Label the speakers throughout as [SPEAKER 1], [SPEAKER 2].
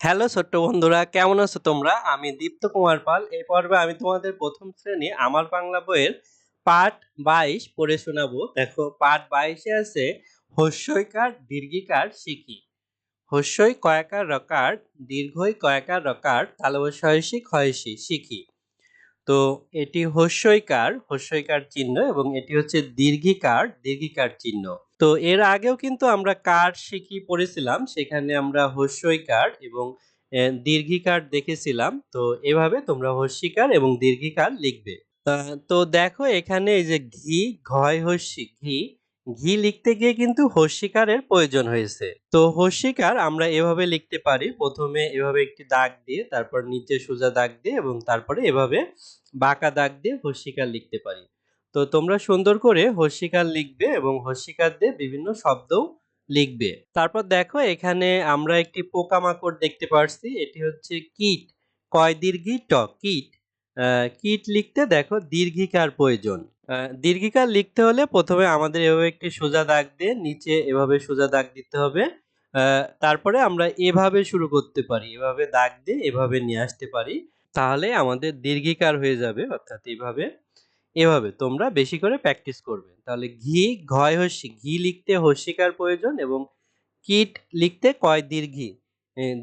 [SPEAKER 1] Hello ছোট্ট বন্ধুরা, কেমন আছো তোমরা? আমি দীপ্ত কুমার পাল। এই পর্বে আমি তোমাদের ১ম শ্রেণী আমার বাংলা বইয়ের পাঠ ২২ পড়ে শোনাবো। দেখো পাঠ ২২ এ আছে হস্যইকার, দীর্ঘিকার শিখি। হস্যই কয়াকার রকার, দীর্ঘই কয়াকার রকার, তালব্য সয়সী ক্ষয়সী শিখি। তো এটি হস্যইকার চিহ্ন এবং এটি হচ্ছে দীর্ঘিকার চিহ্ন। তো এর আগেও কিন্তু আমরা কার শিখি পড়েছিলাম। সেখানে আমরা হস্যইকার এবং দীর্ঘিকার দেখেছিলাম। তো এভাবে তোমরা হস্যিকার এবং দীর্ঘিকার লিখবে। তো দেখো এখানে এই যে ঘয় হস্যি ঘি লিখতে গিয়ে কিন্তু হস্যিকারের প্রয়োজন হয়েছে। তো হস্যিকার আমরা এভাবে লিখতে পারি। প্রথমে এভাবে একটি দাগ দিয়ে, তারপর নিচে সোজা দাগ দিয়ে এবং তারপরে এভাবে বাঁকা দাগ দিয়ে হস্যিকার লিখতে পারি। তো তোমরা সুন্দর করে হস্যিকার লিখবে এবং হস্যিকার দিয়ে বিভিন্ন শব্দও লিখবে। তারপর দেখো এখানে আমরা একটি পোকামাকড় দেখতে পারছি। এটি হচ্ছে কীট। কয় দীর্ঘি ট কীট। কীট লিখতে দেখো দীর্ঘিকার প্রয়োজন। দীর্ঘিকার লিখতে হলে প্রথমে আমাদের এভাবে একটি সোজা দাগ দিয়ে নিচে এভাবে সোজা দাগ দিতে হবে। তারপরে আমরা এভাবে শুরু করতে পারি। এভাবে দাগ দিয়ে এভাবে নিয়ে আসতে পারি। তাহলে আমাদের দীর্ঘিকার হয়ে যাবে অর্থাৎ এভাবে তোমরা বেশি করে প্র্যাকটিস করবে। তাহলে ঘয় হস্যি ঘি লিখতে হস্যিকার প্রয়োজন এবং কীট লিখতে কয়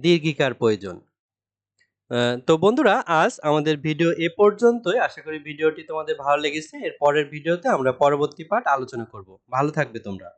[SPEAKER 1] দীর্ঘিকার প্রয়োজন। তো বন্ধুরা আজ আমাদের ভিডিও এ পর্যন্তই। আশা করি ভিডিওটি তোমাদের ভালো লেগেছে। এর পরের ভিডিওতে আমরা পরবর্তী পাঠ আলোচনা করব। ভালো থাকবে তোমরা।